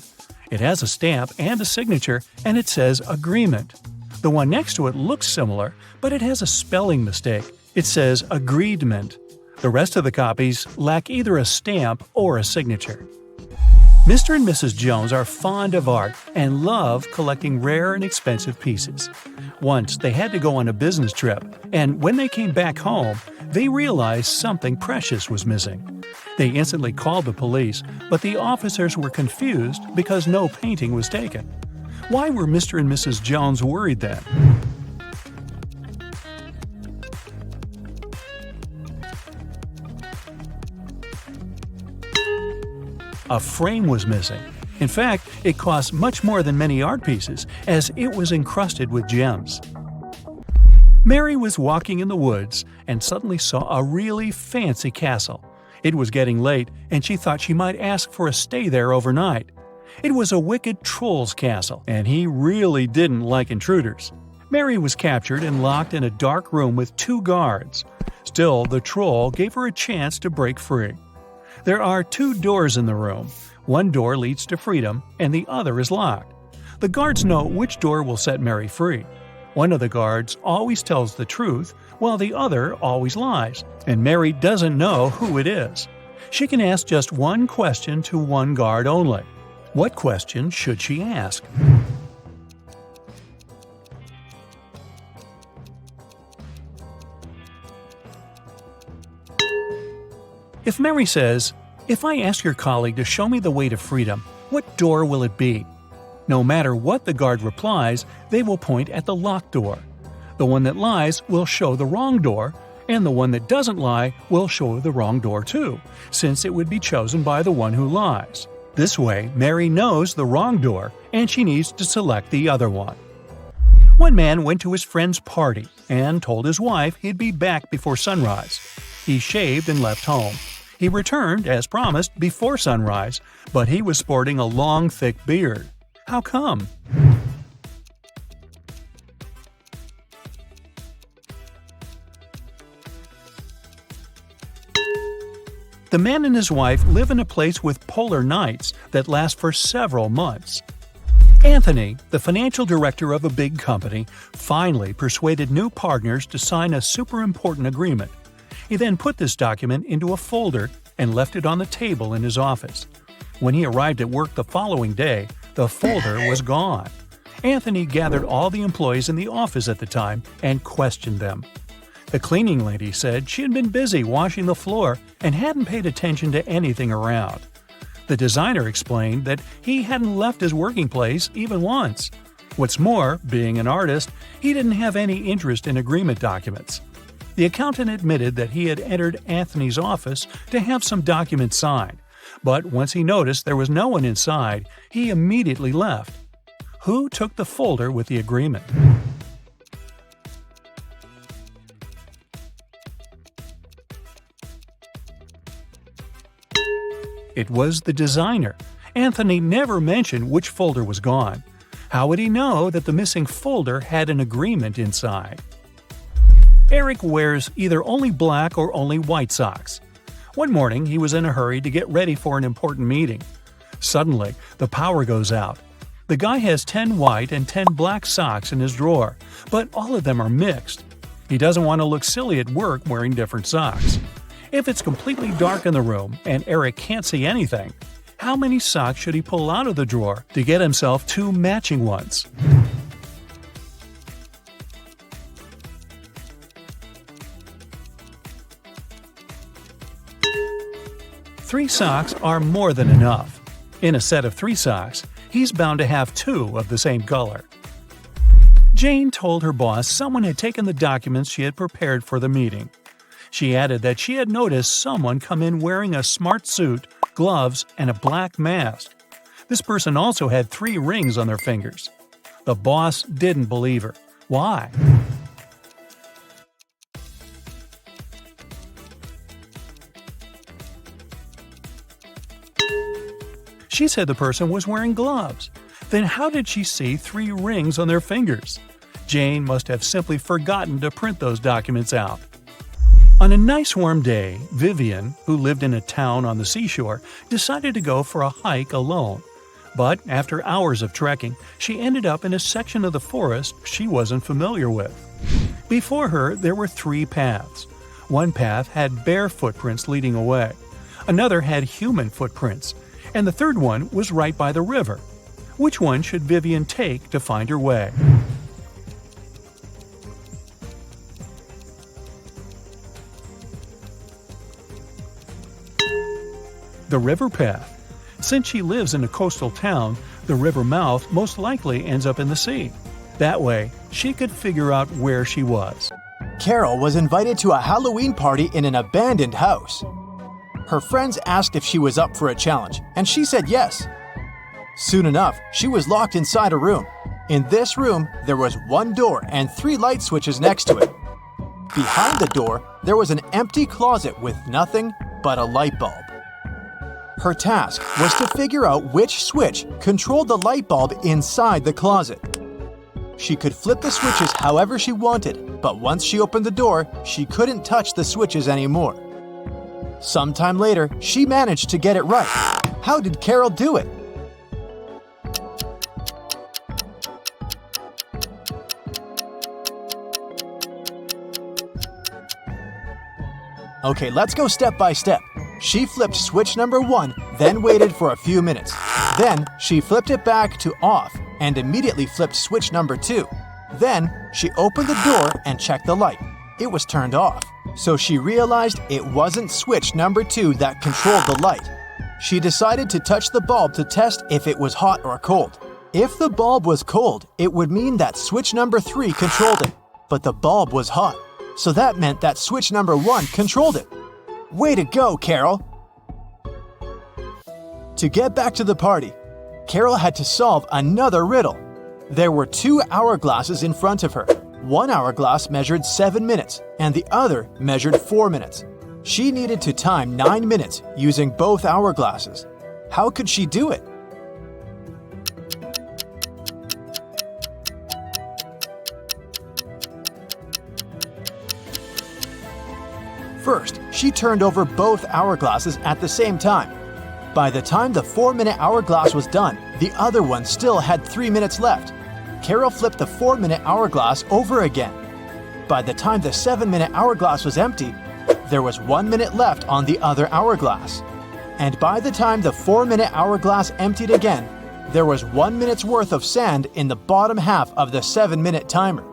It has a stamp and a signature, and it says Agreement. The one next to it looks similar, but it has a spelling mistake. It says Agreedment. The rest of the copies lack either a stamp or a signature. Mr. and Mrs. Jones are fond of art and love collecting rare and expensive pieces. Once they had to go on a business trip, and when they came back home, they realized something precious was missing. They instantly called the police, but the officers were confused because no painting was taken. Why were Mr. and Mrs. Jones worried then? A frame was missing. In fact, it cost much more than many art pieces, as it was encrusted with gems. Mary was walking in the woods and suddenly saw a really fancy castle. It was getting late, and she thought she might ask for a stay there overnight. It was a wicked troll's castle, and he really didn't like intruders. Mary was captured and locked in a dark room with 2 guards. Still, the troll gave her a chance to break free. There are 2 doors in the room. One door leads to freedom, and the other is locked. The guards know which door will set Mary free. One of the guards always tells the truth, while the other always lies, and Mary doesn't know who it is. She can ask just one question to one guard only. What question should she ask? If Mary says, "If I ask your colleague to show me the way to freedom, what door will it be?" No matter what the guard replies, they will point at the locked door. The one that lies will show the wrong door, and the one that doesn't lie will show the wrong door too, since it would be chosen by the one who lies. This way, Mary knows the wrong door, and she needs to select the other one. One man went to his friend's party and told his wife he'd be back before sunrise. He shaved and left home. He returned, as promised, before sunrise, but he was sporting a long, thick beard. How come? The man and his wife live in a place with polar nights that last for several months. Anthony, the financial director of a big company, finally persuaded new partners to sign a super important agreement. He then put this document into a folder and left it on the table in his office. When he arrived at work the following day, the folder was gone. Anthony gathered all the employees in the office at the time and questioned them. The cleaning lady said she had been busy washing the floor and hadn't paid attention to anything around. The designer explained that he hadn't left his working place even once. What's more, being an artist, he didn't have any interest in agreement documents. The accountant admitted that he had entered Anthony's office to have some documents signed, but once he noticed there was no one inside, he immediately left. Who took the folder with the agreement? It was the designer. Anthony never mentioned which folder was gone. How would he know that the missing folder had an agreement inside? Eric wears either only black or only white socks. One morning, he was in a hurry to get ready for an important meeting. Suddenly, the power goes out. The guy has 10 white and 10 black socks in his drawer, but all of them are mixed. He doesn't want to look silly at work wearing different socks. If it's completely dark in the room and Eric can't see anything, how many socks should he pull out of the drawer to get himself 2 matching ones? Three socks are more than enough. In a set of 3 socks, he's bound to have 2 of the same color. Jane told her boss someone had taken the documents she had prepared for the meeting. She added that she had noticed someone come in wearing a smart suit, gloves, and a black mask. This person also had 3 rings on their fingers. The boss didn't believe her. Why? She said the person was wearing gloves. Then how did she see 3 rings on their fingers? Jane must have simply forgotten to print those documents out. On a nice warm day, Vivian, who lived in a town on the seashore, decided to go for a hike alone. But after hours of trekking, she ended up in a section of the forest she wasn't familiar with. Before her, there were 3 paths. One path had bare footprints leading away. Another had human footprints. And the third one was right by the river. Which one should Vivian take to find her way? The river path. Since she lives in a coastal town, the river mouth most likely ends up in the sea. That way, she could figure out where she was. Carol was invited to a Halloween party in an abandoned house. Her friends asked if she was up for a challenge, and she said yes. Soon enough, she was locked inside a room. In this room, there was 1 door and 3 light switches next to it. Behind the door, there was an empty closet with nothing but a light bulb. Her task was to figure out which switch controlled the light bulb inside the closet. She could flip the switches however she wanted, but once she opened the door, she couldn't touch the switches anymore. Sometime later, she managed to get it right. How did Carol do it? Okay, let's go step by step. She flipped switch number 1, then waited for a few minutes. Then, she flipped it back to off and immediately flipped switch number 2. Then, she opened the door and checked the light. It was turned off. So she realized it wasn't switch number 2 that controlled the light. She decided to touch the bulb to test if it was hot or cold. If the bulb was cold, it would mean that switch number 3 controlled it. But the bulb was hot, so that meant that switch number 1 controlled it. Way to go, Carol! To get back to the party, Carol had to solve another riddle. There were 2 hourglasses in front of her. One hourglass measured 7 minutes, and the other measured 4 minutes. She needed to time 9 minutes using both hourglasses. How could she do it? First, she turned over both hourglasses at the same time. By the time the 4-minute hourglass was done, the other one still had 3 minutes left. Carol flipped the 4-minute hourglass over again. By the time the 7-minute hourglass was empty, there was 1 minute left on the other hourglass. And by the time the 4-minute hourglass emptied again, there was 1 minute's worth of sand in the bottom half of the 7-minute timer.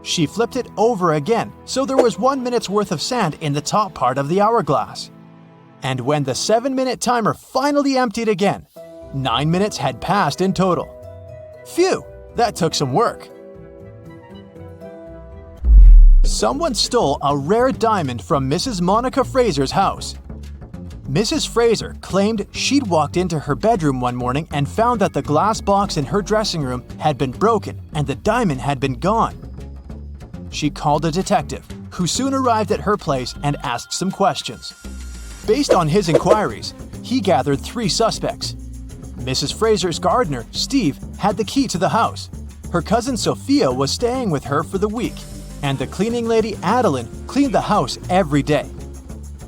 She flipped it over again, so there was 1 minute's worth of sand in the top part of the hourglass. And when the 7-minute timer finally emptied again, 9 minutes had passed in total. Phew, that took some work. Someone stole a rare diamond from Mrs. Monica Fraser's house. Mrs. Fraser claimed she'd walked into her bedroom one morning and found that the glass box in her dressing room had been broken and the diamond had been gone. She called a detective, who soon arrived at her place and asked some questions. Based on his inquiries, he gathered 3 suspects. Mrs. Fraser's gardener, Steve, had the key to the house. Her cousin Sophia was staying with her for the week, and the cleaning lady Adeline cleaned the house every day.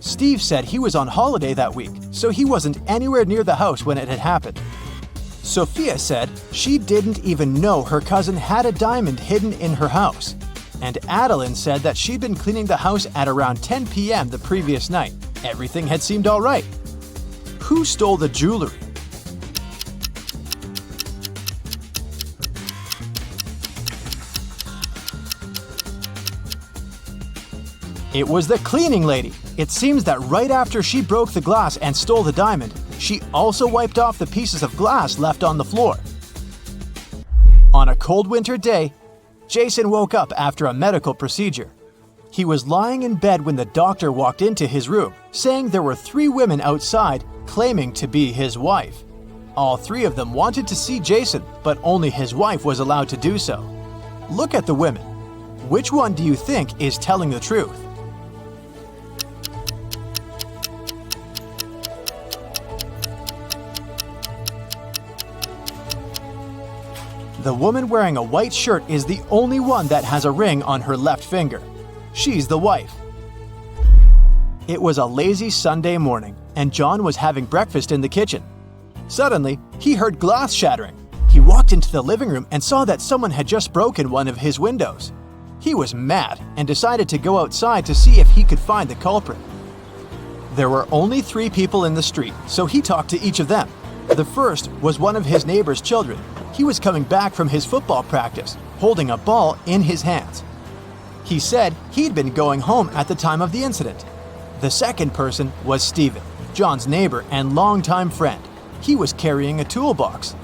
Steve said he was on holiday that week, so he wasn't anywhere near the house when it had happened. Sophia said she didn't even know her cousin had a diamond hidden in her house. And Adeline said that she'd been cleaning the house at around 10 p.m. the previous night. Everything had seemed all right. Who stole the jewelry? It was the cleaning lady. It seems that right after she broke the glass and stole the diamond, she also wiped off the pieces of glass left on the floor. On a cold winter day, Jason woke up after a medical procedure. He was lying in bed when the doctor walked into his room, saying there were 3 women outside claiming to be his wife. All 3 of them wanted to see Jason, but only his wife was allowed to do so. Look at the women. Which one do you think is telling the truth? The woman wearing a white shirt is the only one that has a ring on her left finger. She's the wife. It was a lazy Sunday morning, and John was having breakfast in the kitchen. Suddenly, he heard glass shattering. He walked into the living room and saw that someone had just broken one of his windows. He was mad and decided to go outside to see if he could find the culprit. There were only 3 people in the street, so he talked to each of them. The first was one of his neighbor's children. He was coming back from his football practice, holding a ball in his hands. He said he'd been going home at the time of the incident. The second person was Stephen, John's neighbor and longtime friend. He was carrying a toolbox.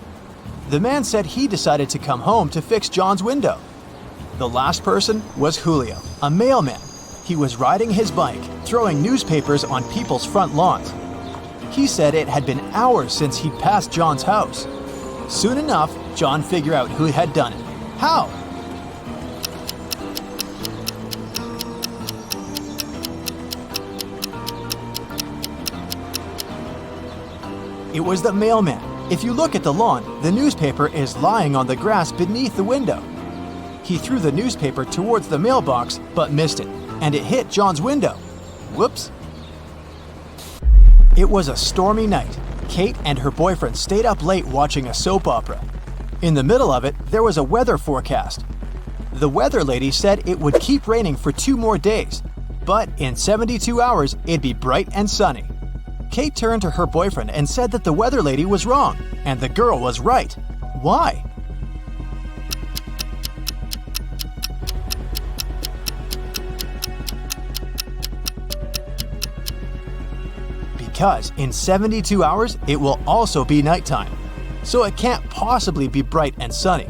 The man said he decided to come home to fix John's window. The last person was Julio, a mailman. He was riding his bike, throwing newspapers on people's front lawns. He said it had been hours since he'd passed John's house. Soon enough, John figured out who had done it. How? It was the mailman. If you look at the lawn, the newspaper is lying on the grass beneath the window. He threw the newspaper towards the mailbox, but missed it, and it hit John's window. Whoops. It was a stormy night. Kate and her boyfriend stayed up late watching a soap opera. In the middle of it, there was a weather forecast. The weather lady said it would keep raining for 2 more days. But in 72 hours, it'd be bright and sunny. Kate turned to her boyfriend and said that the weather lady was wrong, and the girl was right. Why? Because in 72 hours, it will also be nighttime, so it can't possibly be bright and sunny.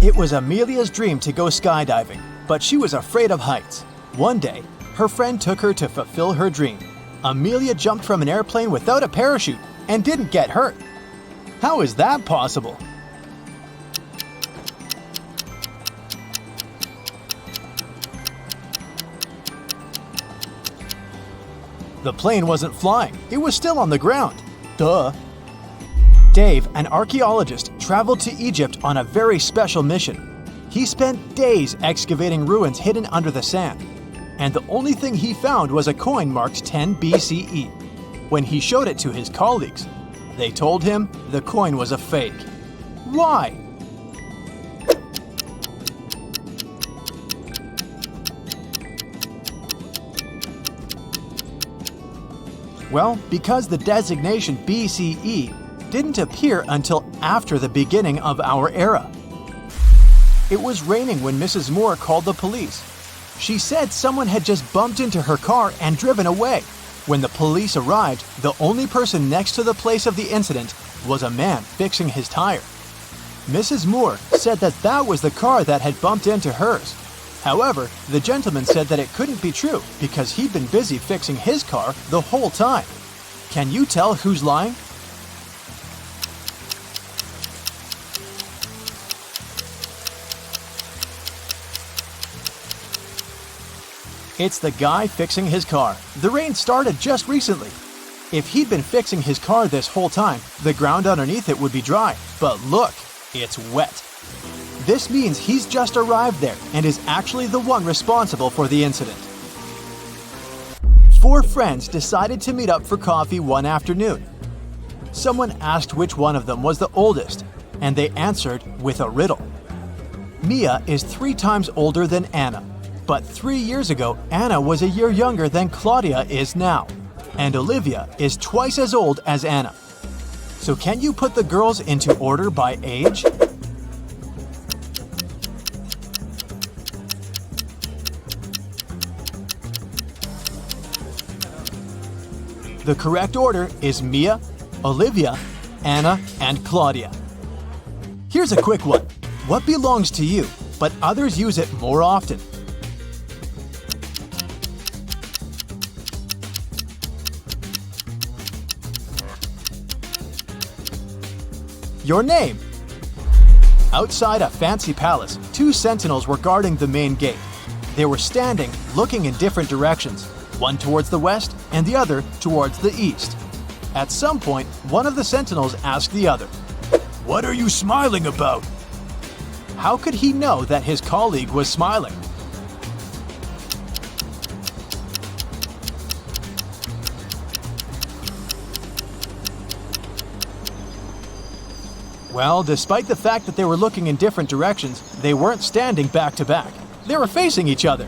It was Amelia's dream to go skydiving, but she was afraid of heights. One day, her friend took her to fulfill her dream. Amelia jumped from an airplane without a parachute and didn't get hurt. How is that possible? The plane wasn't flying, it was still on the ground. Duh. Dave, an archaeologist, traveled to Egypt on a very special mission. He spent days excavating ruins hidden under the sand, and the only thing he found was a coin marked 10 BCE. When he showed it to his colleagues, they told him the coin was a fake. Why? Well, because the designation BCE didn't appear until after the beginning of our era. It was raining when Mrs. Moore called the police. She said someone had just bumped into her car and driven away. When the police arrived, the only person next to the place of the incident was a man fixing his tire. Mrs. Moore said that that was the car that had bumped into hers. However, the gentleman said that it couldn't be true because he'd been busy fixing his car the whole time. Can you tell who's lying? It's the guy fixing his car. The rain started just recently. If he'd been fixing his car this whole time, the ground underneath it would be dry. But look, it's wet. This means he's just arrived there and is actually the one responsible for the incident. 4 friends decided to meet up for coffee one afternoon. Someone asked which one of them was the oldest, and they answered with a riddle. Mia is 3 times older than Anna, but 3 years ago, Anna was a year younger than Claudia is now, and Olivia is twice as old as Anna. So can you put the girls into order by age? The correct order is Mia, Olivia, Anna, and Claudia. Here's a quick one. What belongs to you, but others use it more often? Your name. Outside a fancy palace, 2 sentinels were guarding the main gate. They were standing, looking in different directions, one towards the west and the other towards the east. At some point, one of the sentinels asked the other, "What are you smiling about?" How could he know that his colleague was smiling? Well, despite the fact that they were looking in different directions, they weren't standing back to back. They were facing each other.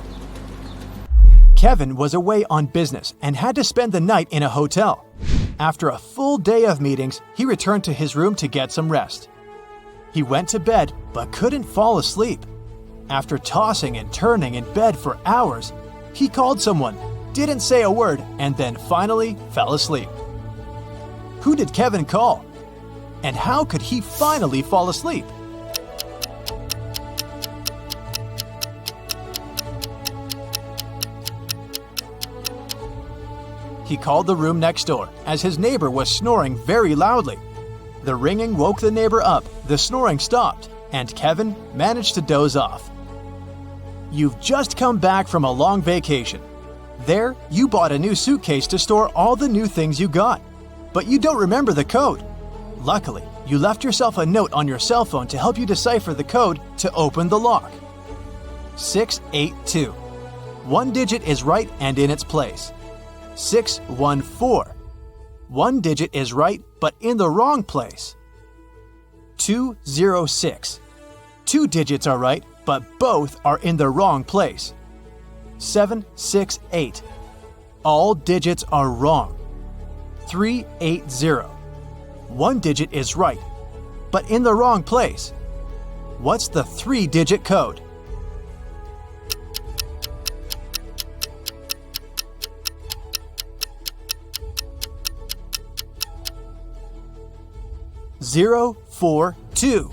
Kevin was away on business and had to spend the night in a hotel. After a full day of meetings, he returned to his room to get some rest. He went to bed but couldn't fall asleep. After tossing and turning in bed for hours, he called someone, didn't say a word, and then finally fell asleep. Who did Kevin call? And how could he finally fall asleep? He called the room next door, as his neighbor was snoring very loudly. The ringing woke the neighbor up, the snoring stopped, and Kevin managed to doze off. You've just come back from a long vacation. There, you bought a new suitcase to store all the new things you got, but you don't remember the code. Luckily, you left yourself a note on your cell phone to help you decipher the code to open the lock. 682. One digit is right and in its place. 614. One digit is right but in the wrong place. 206. 2 digits are right but both are in the wrong place. 768. All digits are wrong. 380. One digit is right, but in the wrong place. What's the 3-digit code? Zero, 4, 2.